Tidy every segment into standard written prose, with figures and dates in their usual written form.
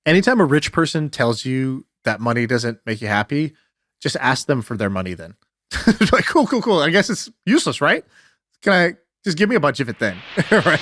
Anytime a rich person tells you that money doesn't make you happy, just ask them for their money then. Like, cool, cool, cool. I guess it's useless, right? Can I just give me a bunch of it then? Right?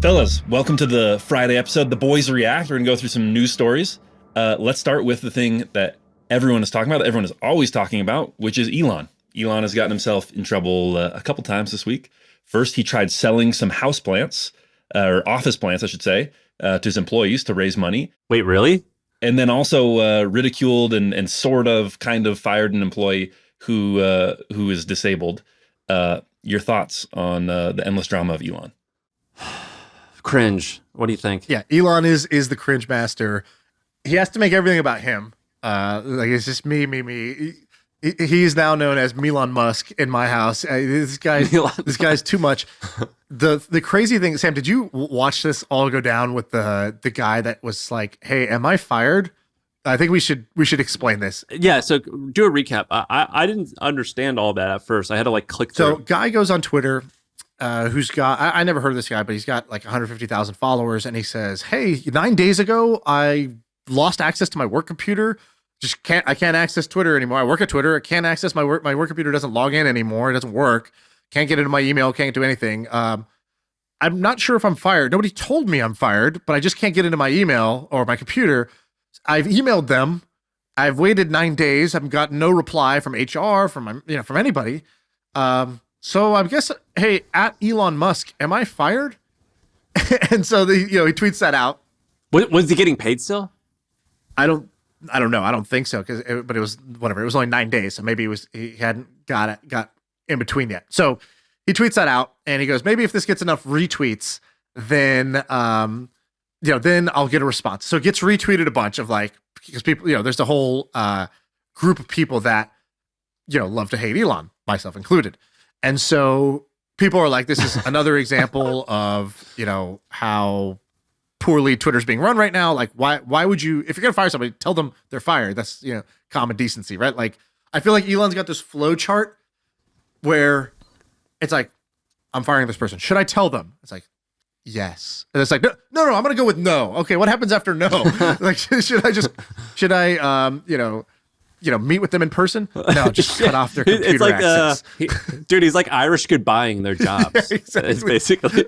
Fellas, welcome to the Friday episode. The boys react. We're going to go through some news stories. Let's start with the thing that everyone is talking about, that everyone is always talking about, which is Elon. Elon has gotten himself in trouble a couple times this week. First, he tried selling some houseplants, or office plants, I should say, to his employees to raise money. Wait, really? And then also ridiculed and sort of kind of fired an employee who is disabled. Your thoughts on the endless drama of Elon? Cringe. What do you think? Yeah, Elon is the cringe master. He has to make everything about him. Like, it's just me. He's now known as Elon Musk in my house. This guy's too much. The crazy thing, Sam, did you watch this all go down with the guy that was like, "Hey, am I fired?" I think we should explain this. Yeah, so do a recap. I didn't understand all that at first. I had to click through. So guy goes on Twitter, who's got, I never heard of this guy, but he's got like 150,000 followers, and he says, "Hey, 9 days ago, I lost access to my work computer. I can't access Twitter anymore. I work at Twitter. I can't access my work computer doesn't log in anymore. It doesn't work. Can't get into my email. Can't do anything. I'm not sure if I'm fired. Nobody told me I'm fired, but I just can't get into my email or my computer. I've emailed them. I've waited 9 days. I've got no reply from HR, from anybody. So I guess, hey, at Elon Musk, am I fired?" And so he tweets that out. Was he getting paid still? I don't know. I don't think so, but it was whatever. It was only 9 days, so maybe he hadn't got in between yet. So he tweets that out, and he goes, "Maybe if this gets enough retweets, then then I'll get a response." So it gets retweeted a bunch of because people, there's a whole group of people that love to hate Elon, myself included, and so people are like, "This is another example of how poorly Twitter's being run right now. Like, why would you, if you're gonna fire somebody, tell them they're fired? That's common decency, right?" Like, I feel like Elon's got this flow chart where it's like, "I'm firing this person. Should I tell them?" It's like, "Yes." And it's like, no, I'm gonna go with no. Okay, what happens after no? Like, should I meet with them in person? No, just cut off their computer it's like, access. He's like Irish goodbying their jobs. Yeah, exactly. It's basically,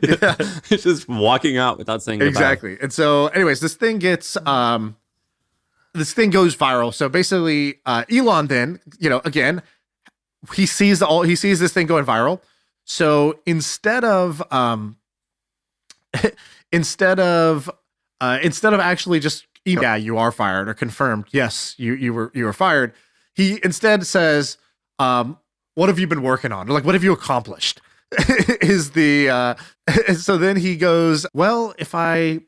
it's just walking out without saying goodbye. Exactly. And so, anyways, this thing goes viral. So basically, Elon then, again, he sees this thing going viral. So instead of actually just "Yeah, you are fired," or confirmed, "Yes, you were fired," he instead says, "What have you been working on?" Or like, "What have you accomplished?" So then he goes, "Well, if I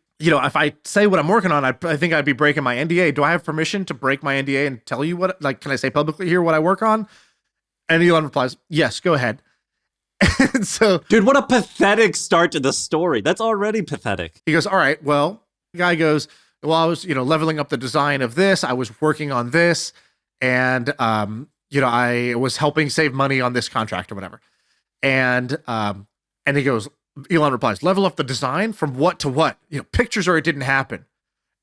say what I'm working on, I think I'd be breaking my NDA. Do I have permission to break my NDA and tell you can I say publicly here what I work on?" And Elon replies, "Yes, go ahead." And so, dude, what a pathetic start to the story. That's already pathetic. He goes, "All right, well," the guy goes, "Well, I was, leveling up the design of this. I was working on this, and I was helping save money on this contract or whatever." And he goes, Elon replies, "Level up the design from what to what? Pictures or it didn't happen."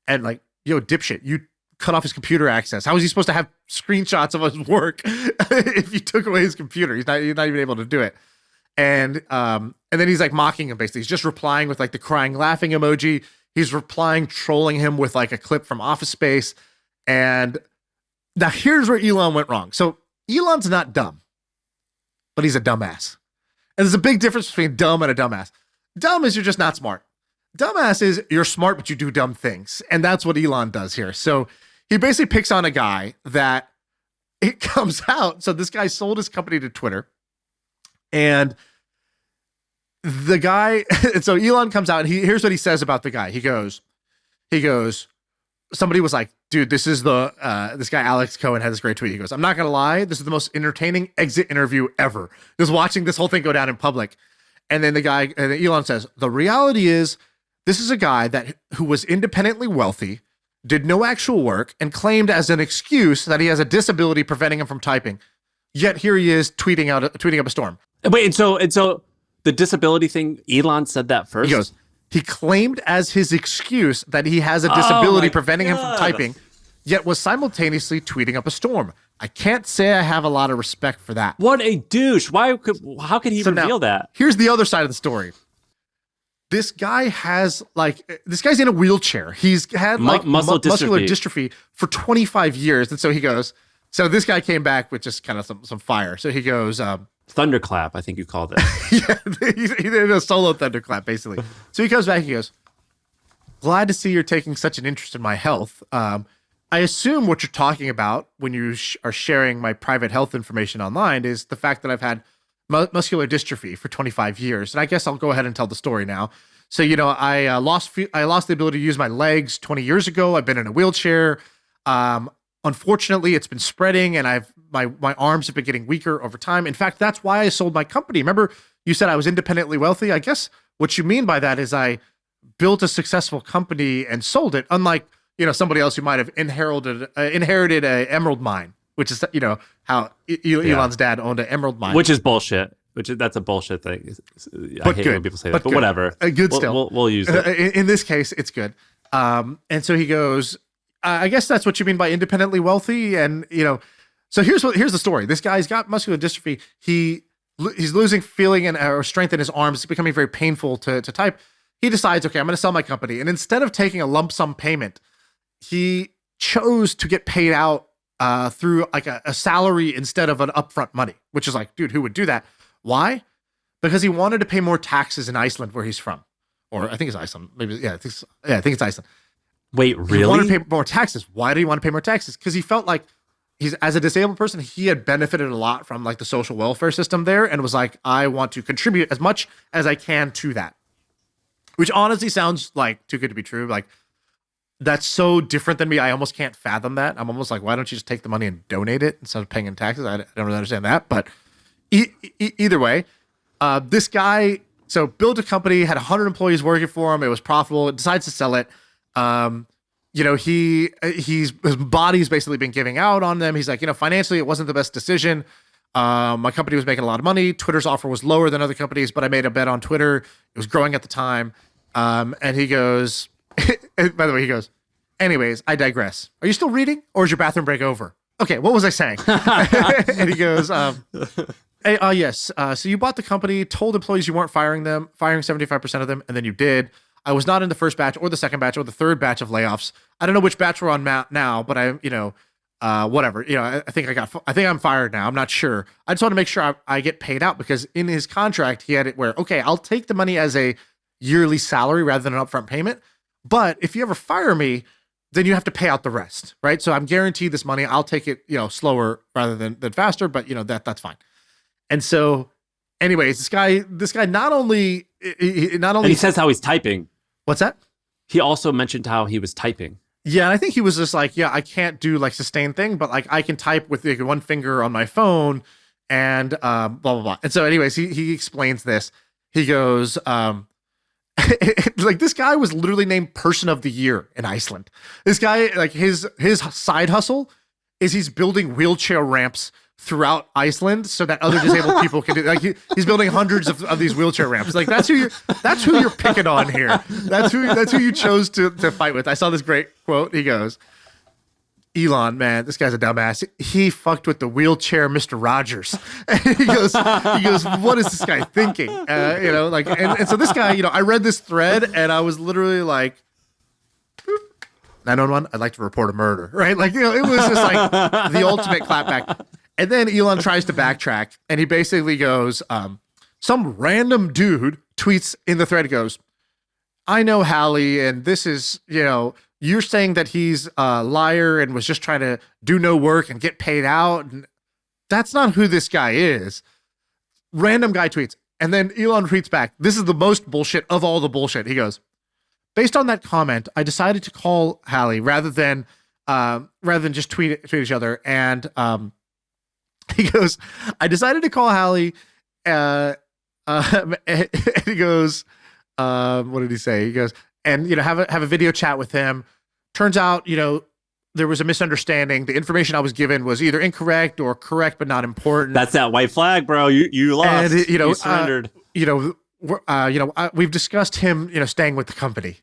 And like, dipshit, you cut off his computer access. How is he supposed to have screenshots of his work if you took away his computer? He's not even able to do it. And then he's like mocking him, basically. He's just replying with like the crying laughing emoji. He's replying, trolling him with like a clip from Office Space. And now here's where Elon went wrong. So Elon's not dumb, but he's a dumbass. And there's a big difference between dumb and a dumbass. Dumb is you're just not smart. Dumbass is you're smart, but you do dumb things. And that's what Elon does here. So he basically picks on a guy that it comes out. So this guy sold his company to Twitter. And the guy, and so Elon comes out and here's what he says about the guy. He goes, somebody was like, "Dude, this is this guy, Alex Cohen, had this great tweet." He goes, "I'm not going to lie. This is the most entertaining exit interview ever. Just watching this whole thing go down in public." And then Elon says, "The reality is this is a guy who was independently wealthy, did no actual work, and claimed as an excuse that he has a disability preventing him from typing. Yet here he is tweeting up a storm. Wait, and so the disability thing, Elon said that first. He goes, he claimed as his excuse that he has a disability preventing him from typing, yet was simultaneously tweeting up a storm. I can't say I have a lot of respect for that. What a douche. How could he reveal that? Here's the other side of the story. This guy this guy's in a wheelchair. He's had muscular dystrophy for 25 years. And so he goes, so this guy came back with just kind of some fire. So he goes, thunderclap, I think you called it. Yeah, he did a solo thunderclap, basically. So he comes back, he goes, glad to see you're taking such an interest in my health. I assume what you're talking about when you are sharing my private health information online is the fact that I've had muscular dystrophy for 25 years. And I guess I'll go ahead and tell the story now. So, I lost the ability to use my legs 20 years ago. I've been in a wheelchair. Unfortunately, it's been spreading and my arms have been getting weaker over time. In fact, that's why I sold my company. Remember, you said I was independently wealthy? I guess what you mean by that is I built a successful company and sold it, unlike, somebody else who might have inherited a emerald mine, which is, how Elon's dad owned an emerald mine. Which is bullshit. That's a bullshit thing. I hate when people say that, but whatever. Good still. We'll use it. In this case, it's good. And so he goes, I guess that's what you mean by independently wealthy. And, so here's the story. This guy's got muscular dystrophy. He's losing feeling or strength in his arms. It's becoming very painful to type. He decides, okay, I'm going to sell my company. And instead of taking a lump sum payment, he chose to get paid out through like a salary instead of an upfront money, which is like, dude, who would do that? Why? Because he wanted to pay more taxes in Iceland, where he's from. Or I think it's Iceland. Maybe, I think it's Iceland. Wait, really? He wanted to pay more taxes. Why do you want to pay more taxes? Because he felt like as a disabled person, he had benefited a lot from like the social welfare system there and was like, I want to contribute as much as I can to that. Which honestly sounds like too good to be true. Like, that's so different than me. I almost can't fathom that. I'm almost like, why don't you just take the money and donate it instead of paying in taxes? I don't really understand that. But either way, this guy, so built a company, had 100 employees working for him. It was profitable. Decides to sell it. His body's basically been giving out on them. He's like, financially, it wasn't the best decision. My company was making a lot of money. Twitter's offer was lower than other companies, but I made a bet on Twitter. It was growing at the time. And he goes, by the way, he goes, anyways, I digress. Are you still reading or is your bathroom break over? Okay, what was I saying? And he goes, hey, yes. So you bought the company, told employees you weren't firing 75% of them, and then you did. I was not in the first batch or the second batch or the third batch of layoffs. I don't know which batch we're on now, but whatever. I think I'm fired now. I'm not sure. I just want to make sure I get paid out because in his contract, he had it where, okay, I'll take the money as a yearly salary rather than an upfront payment. But if you ever fire me, then you have to pay out the rest, right? So I'm guaranteed this money. I'll take it, slower rather than faster, but that's fine. And so, anyways, this guy not only and he says how he's typing. What's that? He also mentioned how he was typing. Yeah, and I think he was just like, I can't do like sustained thing, but like I can type with like one finger on my phone and blah blah blah. And so, anyways, he explains this. He goes, like this guy was literally named Person of the Year in Iceland. This guy, like his side hustle is he's building wheelchair ramps throughout Iceland so that other disabled people can do. Like he's building hundreds of these wheelchair ramps. Like that's who you're picking on here. That's who you chose to fight with. I saw this great quote. He goes, Elon, man, this guy's a dumbass. He fucked with the wheelchair Mr. Rogers. And he goes, what is this guy thinking? And so this guy, I read this thread and I was literally like, 911, I'd like to report a murder, right? Like, it was just like the ultimate clapback. And then Elon tries to backtrack and he basically goes, some random dude tweets in the thread, goes, I know Hallie, and this is, you're saying that he's a liar and was just trying to do no work and get paid out. And that's not who this guy is. Random guy tweets. And then Elon tweets back, this is the most bullshit of all the bullshit. He goes, based on that comment, I decided to call Hallie rather than just tweet each other. And he goes, I decided to call Hallie. And he goes, what did he say? He goes, and have a video chat with him. Turns out, there was a misunderstanding. The information I was given was either incorrect or correct, but not important. That's that white flag, bro. You lost. And, you surrendered. We've discussed him, staying with the company.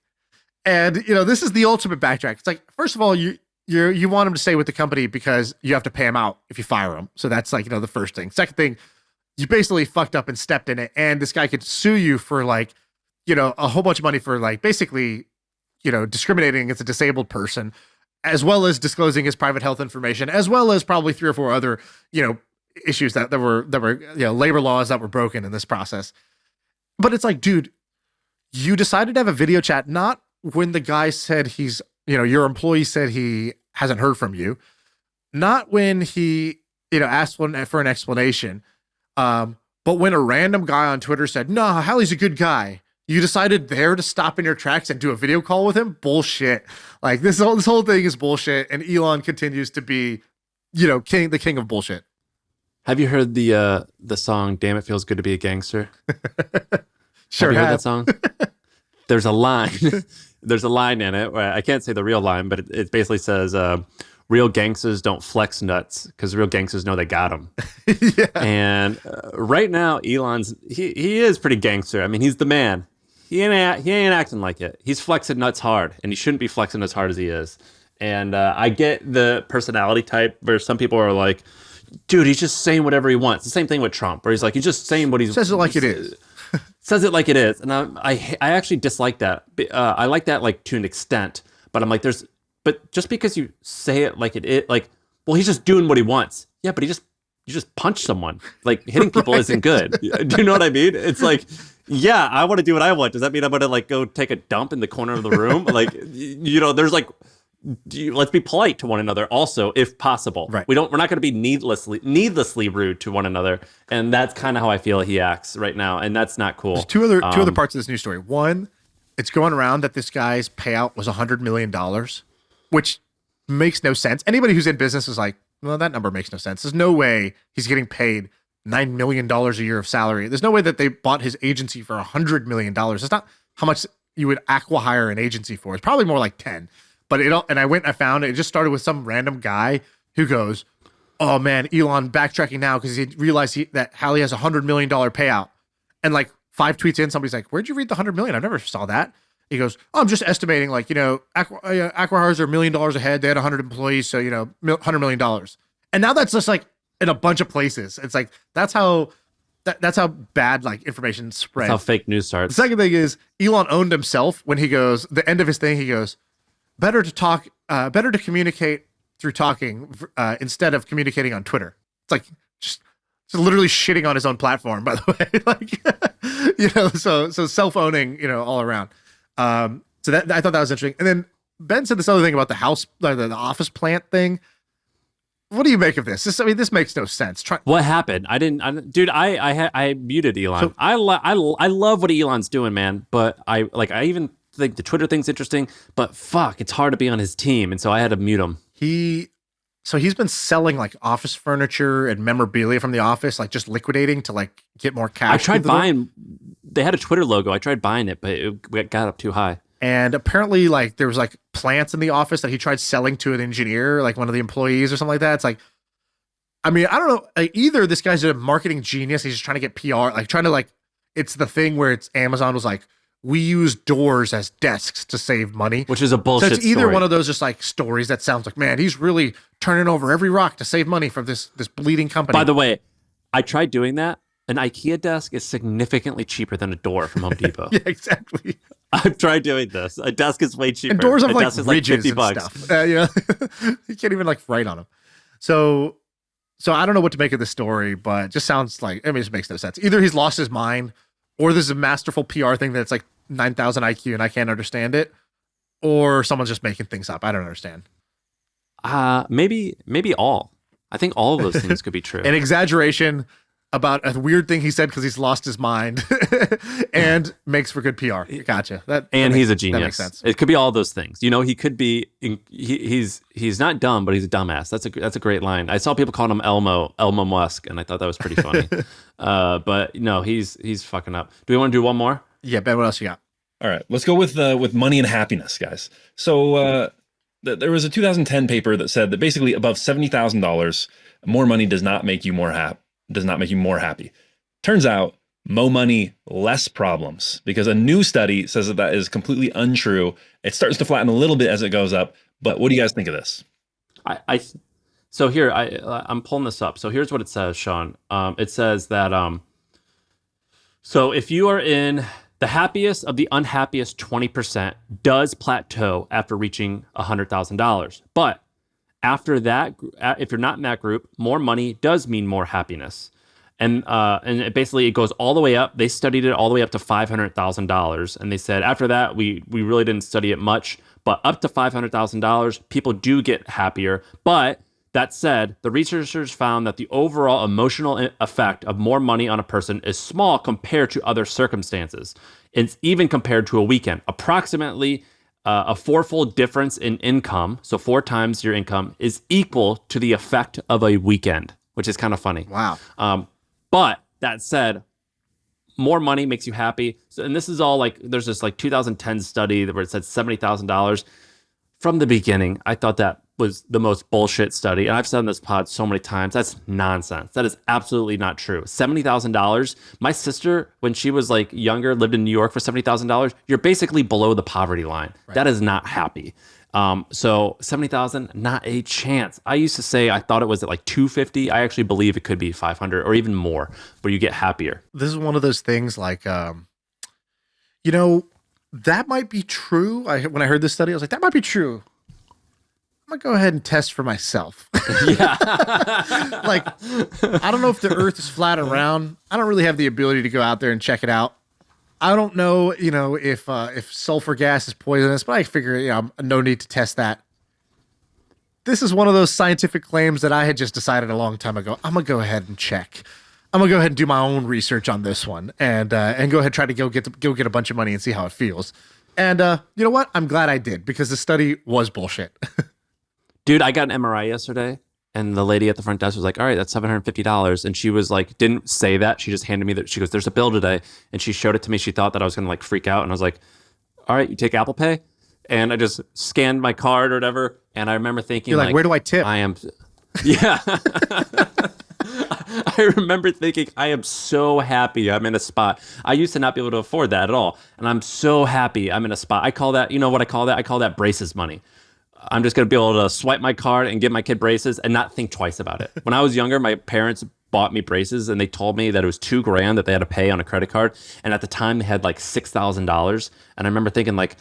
And, this is the ultimate backtrack. It's like, first of all, you want him to stay with the company because you have to pay him out if you fire him. So that's like, the first thing. Second thing, you basically fucked up and stepped in it. And this guy could sue you for like, a whole bunch of money for like basically, discriminating against a disabled person, as well as disclosing his private health information, as well as probably 3 or 4 other, issues that were labor laws that were broken in this process. But it's like, dude, you decided to have a video chat, not when the guy said he's, your employee said he hasn't heard from you, not when he, asked for an explanation, but when a random guy on Twitter said, no, Hallie's a good guy. You decided there to stop in your tracks and do a video call with him? Bullshit. Like this whole thing is bullshit. And Elon continues to be, the king of bullshit. Have you heard the song "Damn It Feels Good to Be a Gangster"? Sure. Have you heard that song? There's a line. There's a line in it where I can't say the real line, but it basically says, "Real gangsters don't flex nuts because real gangsters know they got them." Yeah. And right now, Elon's he is pretty gangster. I mean, he's the man. He ain't acting like it. He's flexing nuts hard, and he shouldn't be flexing as hard as he is. And I get the personality type where some people are like, dude, he's just saying whatever he wants. The same thing with Trump, where he's like, he's just saying what he says it like it is. Says it like it is. And I actually dislike that. I like that like to an extent, but I'm like, but just because you say it like it is, like, well, he's just doing what he wants. Yeah, but you just punch someone. Like hitting people isn't good. Do you know what I mean? It's like, yeah, I want to do what I want. Does that mean I'm going to like go take a dump in the corner of the room? Like, there's like, let's be polite to one another also, if possible. Right. We're not going to be needlessly rude to one another. And that's kind of how I feel he acts right now. And that's not cool. There's two other parts of this news story. One, it's going around that this guy's payout was $100 million, which makes no sense. Anybody who's in business is like, well, that number makes no sense. There's no way he's getting paid $9 million a year of salary. There's no way that they bought his agency for $100 million. It's not how much you would acqui-hire an agency for. It's probably more like 10. But I found it. It just started with some random guy who goes, oh man, Elon backtracking now because he realized that Hallie has $100 million payout. And like 5 tweets in, somebody's like, where'd you read the $100 million? I never saw that. He goes, oh, I'm just estimating, like, acqui-hires are $1 million ahead. They had 100 employees, so, $100 million. And now that's just like in a bunch of places. It's like, that's how bad like information spreads. That's how fake news starts. The second thing is Elon owned himself when he goes, the end of his thing, he goes, better to communicate through talking instead of communicating on Twitter. It's like just literally shitting on his own platform, by the way. Like, so self-owning, all around. So that I thought that was interesting. And then Ben said this other thing about the the office plant thing. What do you make of this? This makes no sense. What happened? Dude, I muted Elon. So, I love what Elon's doing, man. But I even think the Twitter thing's interesting, but fuck, it's hard to be on his team. And so I had to mute him. He's been selling like office furniture and memorabilia from the office, like just liquidating to like get more cash. I tried buying, they had a Twitter logo. I tried buying it, but it got up too high. And apparently like there was like plants in the office that he tried selling to an engineer, like one of the employees or something like that. It's like, I mean, I don't know. Like, either this guy's a marketing genius. He's just trying to get PR, like trying to like, it's the thing where it's Amazon was like, we use doors as desks to save money. Which is a bullshit story. So it's either one of those just like stories that sounds like, man, he's really turning over every rock to save money from this bleeding company. By the way, I tried doing that. An IKEA desk is significantly cheaper than a door from Home Depot. Yeah, exactly. I've tried doing this. A desk is way cheaper. And doors have like ridges like $50 and stuff. You can't even like write on them. So I don't know what to make of this story, but it just sounds like, it just makes no sense. Either he's lost his mind, or this is a masterful PR thing that's like 9,000 IQ and I can't understand it, or someone's just making things up. I don't understand. Maybe all. I think all of those things could be true. An exaggeration about a weird thing he said because he's lost his mind and makes for good PR. Gotcha. He's a genius. That makes sense. It could be all those things. He could be. He's not dumb, but he's a dumbass. That's a great line. I saw people calling him Elmo Musk, and I thought that was pretty funny. But no, he's fucking up. Do we want to do one more? Yeah, Ben. What else you got? All right, let's go with money and happiness, guys. So There was a 2010 paper that said that basically above $70,000, more money does not make you more happy. Turns out, more money, less problems, because a new study says that is completely untrue. It starts to flatten a little bit as it goes up. But what do you guys think of this? So here I'm pulling this up. So here's what it says, Shaan. It says that so if you are in the happiest of the unhappiest 20% does plateau after reaching $100,000. But after that, if you're not in that group, more money does mean more happiness. And it goes all the way up. They studied it all the way up to $500,000. And they said after that, we really didn't study it much. But up to $500,000, people do get happier. But that said, the researchers found that the overall emotional effect of more money on a person is small compared to other circumstances. It's even compared to a weekend. Approximately a fourfold difference in income, so 4 times your income, is equal to the effect of a weekend, which is kind of funny. Wow. But that said, more money makes you happy. So, and this is all like, there's this like 2010 study where it said $70,000. From the beginning, I thought that was the most bullshit study. And I've said on this pod so many times, that's nonsense. That is absolutely not true. $70,000. My sister, when she was like younger, lived in New York for $70,000. You're basically below the poverty line. Right. That is not happy. So 70,000, not a chance. I used to say I thought it was at like 250. I actually believe it could be 500 or even more, where you get happier. This is one of those things like, that might be true. When I heard this study, I was like, that might be true. I'm gonna go ahead and test for myself. Yeah. Like, I don't know if the earth is flat or round. I don't really have the ability to go out there and check it out. I don't know, if sulfur gas is poisonous, but I figure, no need to test that. This is one of those scientific claims that I had just decided a long time ago. I'm gonna go ahead and check. I'm gonna go ahead and do my own research on this one, and go ahead and try to go get a bunch of money and see how it feels. And you know what? I'm glad I did, because the study was bullshit. Dude, I got an MRI yesterday, and the lady at the front desk was like, all right, that's $750. And she was like, didn't say that. She just handed me that. She goes, there's a bill today. And she showed it to me. She thought that I was going to like freak out. And I was like, all right, you take Apple Pay? And I just scanned my card or whatever. And I remember thinking, you're like, where do I tip? Yeah. I remember thinking, I am so happy I'm in a spot. I used to not be able to afford that at all. And I'm so happy I'm in a spot. I call that, you know what I call that? I call that braces money. I'm just going to be able to swipe my card and give my kid braces and not think twice about it. When I was younger, my parents bought me braces, and they told me that it was $2,000 that they had to pay on a credit card. And at the time they had like $6,000. And I remember thinking like,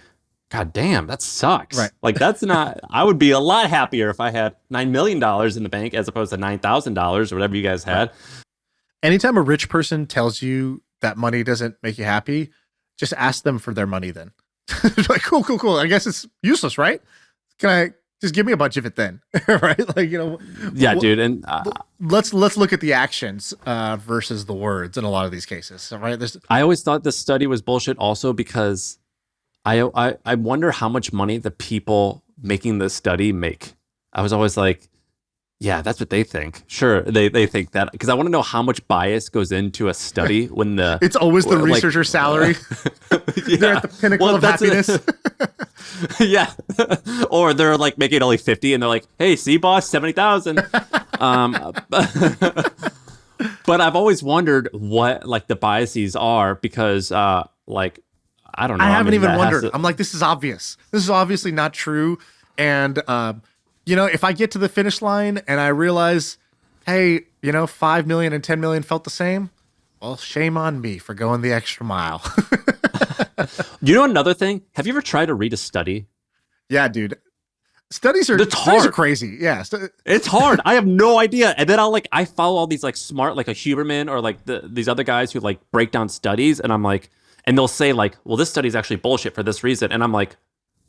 God damn, that sucks. Right. Like that's not, I would be a lot happier if I had $9 million in the bank as opposed to $9,000 or whatever you guys had. Anytime a rich person tells you that money doesn't make you happy, just ask them for their money then. Like, cool. I guess it's useless, right? Can I just give me a bunch of it then? Right? Like, Yeah, dude. And let's look at the actions versus the words in a lot of these cases. Right? I always thought this study was bullshit also because I wonder how much money the people making this study make. I was always like, yeah, that's what they think. Sure, they think that, because I want to know how much bias goes into a study when it's always the researcher's salary. Yeah. They're at the pinnacle of happiness. Yeah. Or they're like making only 50 and they're like, hey, see, boss, 70,000. But I've always wondered what like the biases are, because like, I don't know. I haven't even wondered. I'm like, this is obvious. This is obviously not true. And, if I get to the finish line and I realize, hey, 5 million and 10 million felt the same, well, shame on me for going the extra mile. Another thing? Have you ever tried to read a study? Yeah, dude. Studies are crazy. Yeah. It's hard. I have no idea. And then I follow all these like smart, like a Huberman or like these other guys who like break down studies. And I'm like, and they'll say like, well, this study is actually bullshit for this reason. And I'm like,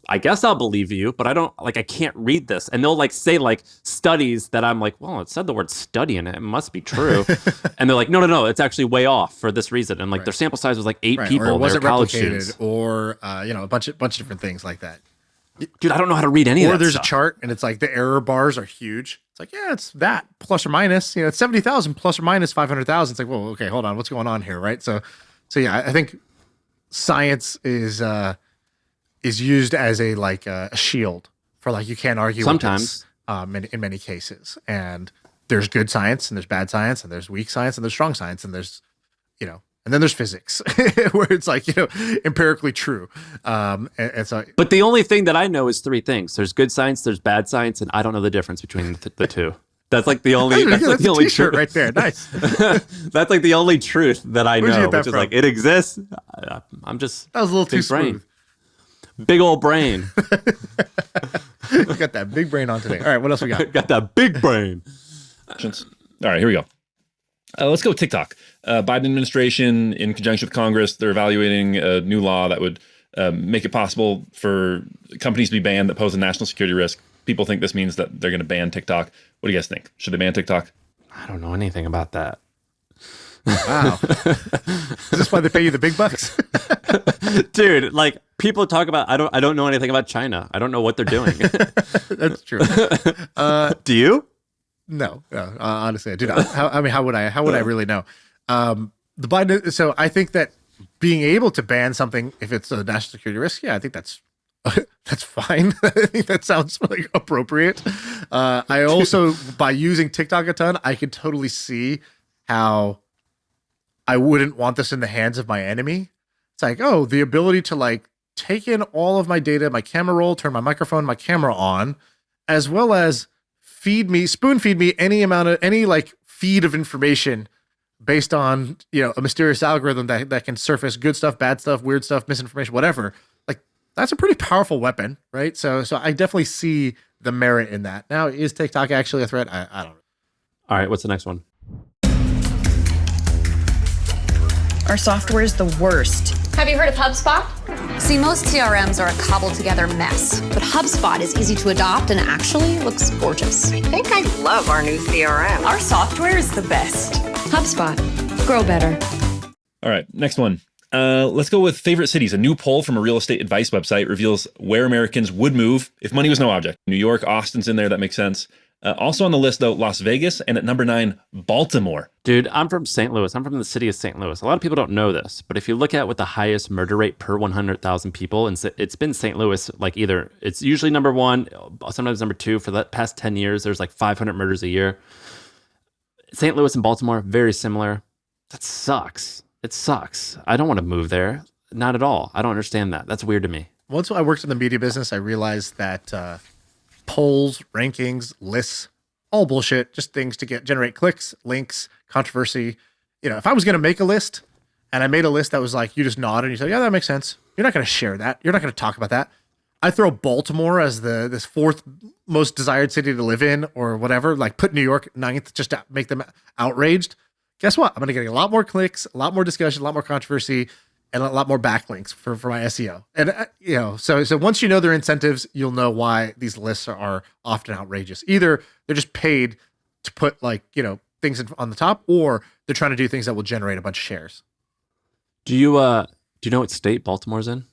I guess I'll believe you, but I can't read this. And they'll like say like studies that I'm like, well, it said the word study in it. It must be true. And they're like, no, it's actually way off for this reason. And like their sample size was like 8 people. Or it wasn't college replicated, students. or a bunch of different things like that. Dude, I don't know how to read any of that. Or there's stuff. a chart and it's like the error bars are huge. It's like, yeah, it's that plus or minus, it's 70,000 plus or minus 500,000. It's like, whoa, okay, hold on. What's going on here? Right. So yeah, I think science is used as a shield for like, you can't argue Sometimes. with this, in many cases. And there's good science and there's bad science and there's weak science and there's strong science and there's, and then there's physics where it's like, empirically true. And so, But the only thing that I know is three things. There's good science, there's bad science, and I don't know the difference between the two. That's like the only. That's like the only t-shirt truth right there. Nice. That's like the only truth that I Where'd you know, get that which is from? like it exists. I'm just That was a little too big brain, smooth. big old brain. You got that big brain on today. All right, what else we got? Got that big brain. All right, here we go. Let's go with TikTok. Biden administration, in conjunction with Congress, they're evaluating a new law that would make it possible for companies to be banned that pose a national security risk. People think this means that they're going to ban TikTok. What do you guys think? Should they ban TikTok? I don't know anything about that. Wow. Is this why they pay you the big bucks? Dude, like people talk about I don't know anything about China. I don't know what they're doing. That's true. Do you? No, honestly, I do not. How would I really know? The Biden. So I think that being able to ban something if it's a national security risk, I think that's fine. I think that sounds like appropriate. I also, by using TikTok a ton, I could totally see how I wouldn't want this in the hands of my enemy. It's like, the ability to like take in all of my data, my camera roll, turn my microphone, my camera on, as well as spoon feed me any like feed of information based on, a mysterious algorithm that can surface good stuff, bad stuff, weird stuff, misinformation, whatever. Like that's a pretty powerful weapon, right? So I definitely see the merit in that. Now, is TikTok actually a threat? I don't know. All right, what's the next one? Our software is the worst. Have you heard of HubSpot? See, most CRMs are a cobbled together mess, but HubSpot is easy to adopt and actually looks gorgeous. I think I love our new CRM. Our software is the best. HubSpot. Grow better. All right, next one. Let's go with favorite cities. A new poll from a real estate advice website reveals where Americans would move if money was no object. New York, Austin's in there. That makes sense. Also on the list, though, Las Vegas, and at number 9, Baltimore. Dude, I'm from St. Louis. I'm from the city of St. Louis. A lot of people don't know this, but if you look at what the highest murder rate per 100,000 people, and it's been St. Louis, like it's usually number 1, sometimes number 2. For the past 10 years, there's like 500 murders a year. St. Louis and Baltimore, very similar. That sucks. It sucks. I don't want to move there. Not at all. I don't understand that. That's weird to me. Once I worked in the media business, I realized that polls, rankings, lists, all bullshit, just things to generate clicks, links, controversy. If I was going to make a list and I made a list that was like, you just nod and you say, yeah, that makes sense. You're not going to share that. You're not going to talk about that. I throw Baltimore as this 4th most desired city to live in or whatever, like put New York 9th just to make them outraged. Guess what? I'm going to get a lot more clicks, a lot more discussion, a lot more controversy, and a lot more backlinks for my SEO. And, so once you know their incentives, you'll know why these lists are often outrageous. Either they're just paid to put things on the top, or they're trying to do things that will generate a bunch of shares. Do you know what state Baltimore's in?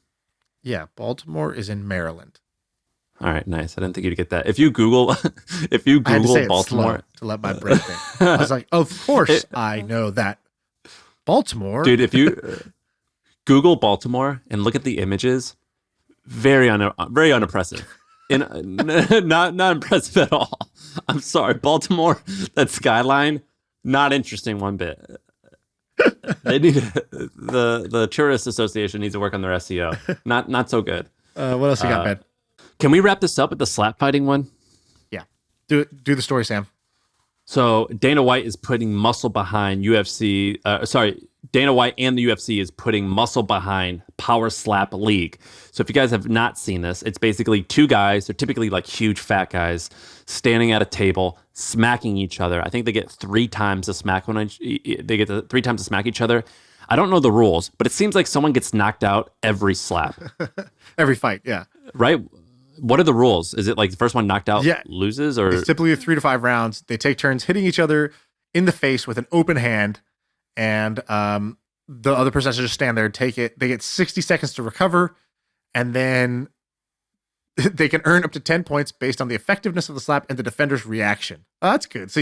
Yeah, Baltimore is in Maryland. All right, nice. I didn't think you'd get that. If you Google I had to say it Baltimore slow to let my brain think. I was like, of course I know that. Baltimore. Dude, if you Google Baltimore and look at the images, very unimpressive. Not impressive at all. I'm sorry, Baltimore, that skyline, not interesting one bit. They need the Tourist Association needs to work on their SEO. Not so good. What else you got, Ben? Can we wrap this up with the slap fighting one? Yeah. Do the story, Sam. So Dana White is putting muscle behind UFC. Dana White and the UFC is putting muscle behind Power Slap League. So if you guys have not seen this, it's basically 2 guys. They're typically like huge fat guys standing at a table, smacking each other. I think they get 3 times to smack they get 3 times to smack each other. I don't know the rules, but it seems like someone gets knocked out every slap. Every fight, yeah. Right? What are the rules? Is it like the first one knocked out loses, or it's typically 3 to 5 rounds? They take turns hitting each other in the face with an open hand, and the other person has to just stand there and take it. They get 60 seconds to recover, and then they can earn up to 10 points based on the effectiveness of the slap and the defender's reaction. Oh, that's good. So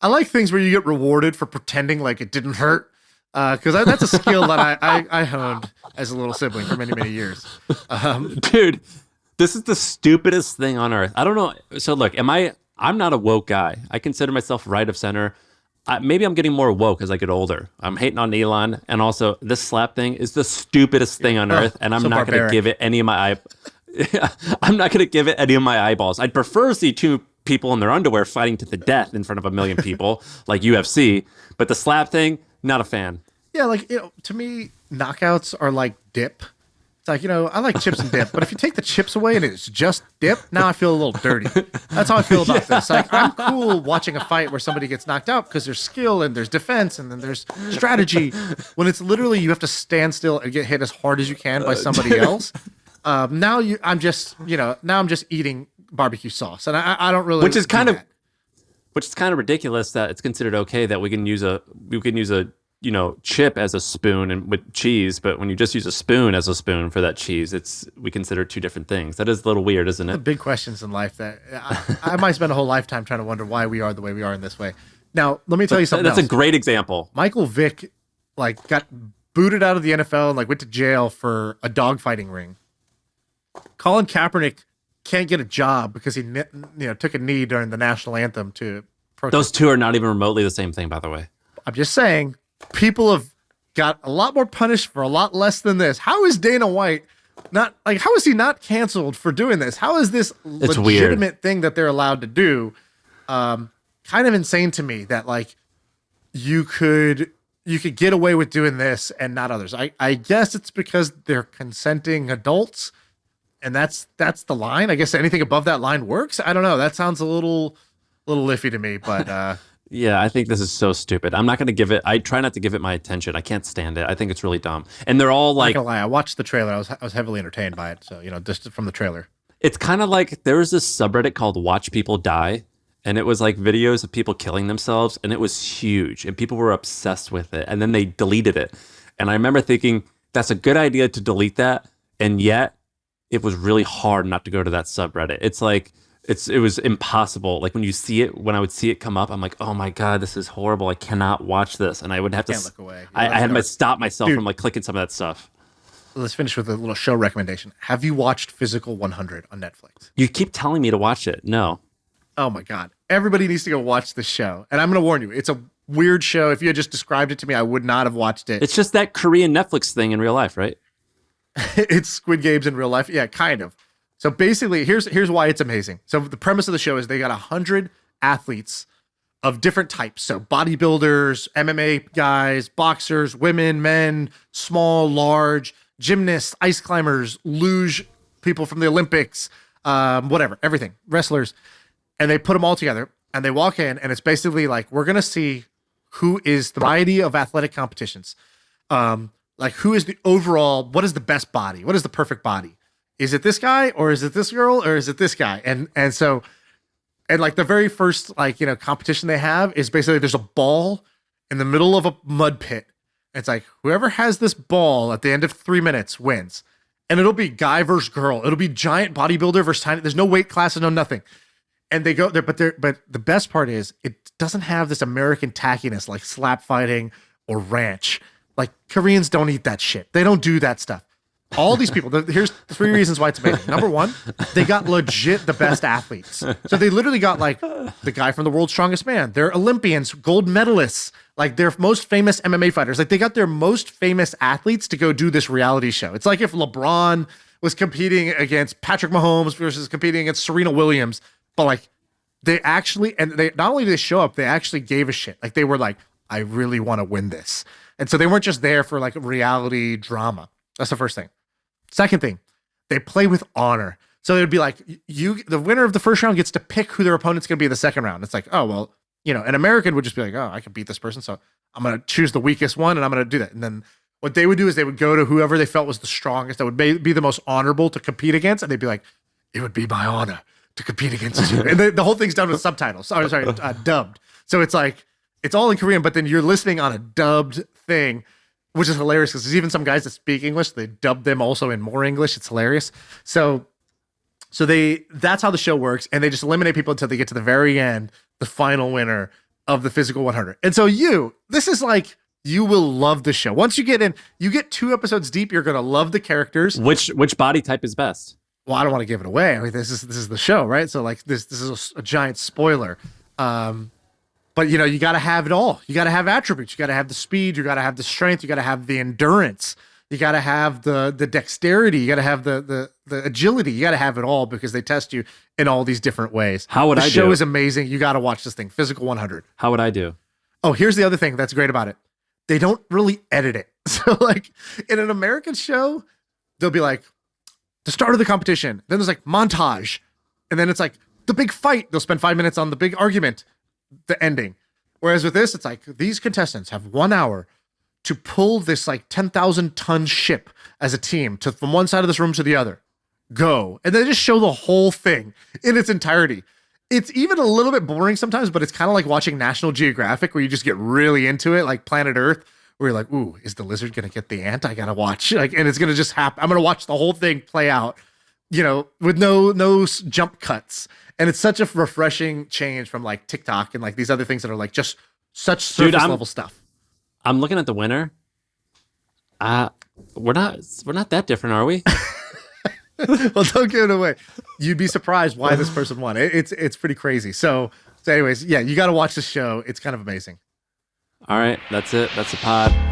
I like things where you get rewarded for pretending like it didn't hurt, because that's a skill that I honed as a little sibling for many years. Dude, This is the stupidest thing on earth. I don't know. So look, I'm not a woke guy. I consider myself right of center. Maybe I'm getting more woke as I get older. I'm hating on Elon, and also this slap thing is the stupidest thing on earth, and I'm so not going to give it any of my I'm not going to give it any of my eyeballs. I'd prefer to see two people in their underwear fighting to the death in front of a million people like UFC, but the slap thing, not a fan. Yeah, like, to me, knockouts are like dip. It's like, I like chips and dip, but if you take the chips away and it's just dip, now I feel a little dirty. That's how I feel about this. Like, I'm cool watching a fight where somebody gets knocked out because there's skill and there's defense and then there's strategy. When it's literally you have to stand still and get hit as hard as you can by somebody else. I'm just eating barbecue sauce, and I don't really. Which is kind of ridiculous that it's considered okay that we can use a chip as a spoon and with cheese, but when you just use a spoon as a spoon for that cheese, we consider two different things. That is a little weird, isn't it? The big questions in life that I might spend a whole lifetime trying to wonder why we are the way we are in this way. Now, let me tell you something. That's else. A great example. Michael Vick got booted out of the NFL and went to jail for a dogfighting ring. Colin Kaepernick can't get a job because he took a knee during the national anthem to protest. Those two are not even remotely the same thing, by the way. I'm just saying, people have got a lot more punished for a lot less than this. How is Dana White how is he not canceled for doing this? How is this legitimate thing that they're allowed to do? Kind of insane to me that you could get away with doing this and not others. I guess it's because they're consenting adults. And that's the line. I guess anything above that line works. I don't know. That sounds a little iffy to me, but yeah, I think this is so stupid. I'm not going to give it. I try not to give it my attention. I can't stand it. I think it's really dumb. And they're all like, not gonna lie, I watched the trailer. I was heavily entertained by it. So just from the trailer, it's kind of like there was this subreddit called "Watch People Die," and it was like videos of people killing themselves, and it was huge, and people were obsessed with it. And then they deleted it, and I remember thinking that's a good idea to delete that, and yet it was really hard not to go to that subreddit. It's like it was impossible. Like when I would see it come up, I'm like, oh my God, this is horrible. I cannot watch this. And I would have to look away. I had to stop myself from clicking some of that stuff. Let's finish with a little show recommendation. Have you watched Physical 100 on Netflix? You keep telling me to watch it. No. Oh my God. Everybody needs to go watch this show. And I'm going to warn you, it's a weird show. If you had just described it to me, I would not have watched it. It's just that Korean Netflix thing in real life, right? It's Squid Games in real life. Yeah, kind of. So basically, here's why it's amazing. So the premise of the show is they got 100 athletes of different types. So bodybuilders, MMA guys, boxers, women, men, small, large, gymnasts, ice climbers, luge people from the Olympics, whatever, everything, wrestlers. And they put them all together and they walk in and it's basically like, we're going to see who is the variety of athletic competitions. Who is the overall, what is the best body? What is the perfect body? Is it this guy or is it this girl or is it this guy? And the very first competition they have is basically there's a ball in the middle of a mud pit. It's like whoever has this ball at the end of 3 minutes wins. And it'll be guy versus girl. It'll be giant bodybuilder versus tiny. There's no weight classes, no nothing. And they go there, but the best part is it doesn't have this American tackiness like slap fighting or ranch. Like Koreans don't eat that shit. They don't do that stuff. All these people, here's 3 reasons why it's amazing. Number one, they got legit the best athletes. So they literally got the guy from the World's Strongest Man. They're Olympians, gold medalists, their most famous MMA fighters. They got their most famous athletes to go do this reality show. It's like if LeBron was competing against Patrick Mahomes versus competing against Serena Williams. But they actually, and they not only did they show up, they actually gave a shit. They were like, I really want to win this. And so they weren't just there for reality drama. That's the first thing. Second thing, they play with honor. So they'd be like, the winner of the first round gets to pick who their opponent's going to be in the second round. It's like, oh, well, an American would just be like, oh, I can beat this person. So I'm going to choose the weakest one and I'm going to do that. And then what they would do is they would go to whoever they felt was the strongest, that would be the most honorable to compete against. And they'd be like, it would be my honor to compete against you. And the whole thing's done with subtitles. Sorry, dubbed. So it's all in Korean, but then you're listening on a dubbed thing, which is hilarious because there's even some guys that speak English. They dub them also in more English. It's hilarious. So that's how the show works. And they just eliminate people until they get to the very end, the final winner of the Physical 100. And so this is you will love the show. Once you get in, you get 2 episodes deep, you're going to love the characters. Which body type is best? well, I don't want to give it away. I mean, this is the show, right? So like this is a giant spoiler. But you know, you got to have it all. You got to have attributes. You got to have the speed. You got to have the strength. You got to have the endurance. You got to have the dexterity. You got to have the agility. You got to have it all because they test you in all these different ways. How would the I show do? is amazing. You got to watch this thing. Physical 100. How would I do? Oh, here's the other thing that's great about it. They don't really edit it. So like in an American show, they'll be like the start of the competition. Then there's like montage. And then it's like the big fight. They'll spend 5 minutes on the big argument, the ending. Whereas with this, it's like these contestants have 1 hour to pull this like 10,000 ton ship as a team from one side of this room to the other. Go. And they just show the whole thing in its entirety. It's even a little bit boring sometimes, but it's kind of like watching National Geographic where you just get really into it, like Planet Earth, where you're like, ooh, is the lizard going to get the ant? I got to watch. Like, and it's going to just happen. I'm going to watch the whole thing play out, you know, with no jump cuts. And it's such a refreshing change from like TikTok and like these other things that are like just such surface level stuff. I'm looking at the winner. We're not that different, are we? Well, don't give it away. You'd be surprised why this person won. It's pretty crazy. So anyways, yeah, you got to watch the show. It's kind of amazing. All right, that's it. That's the pod.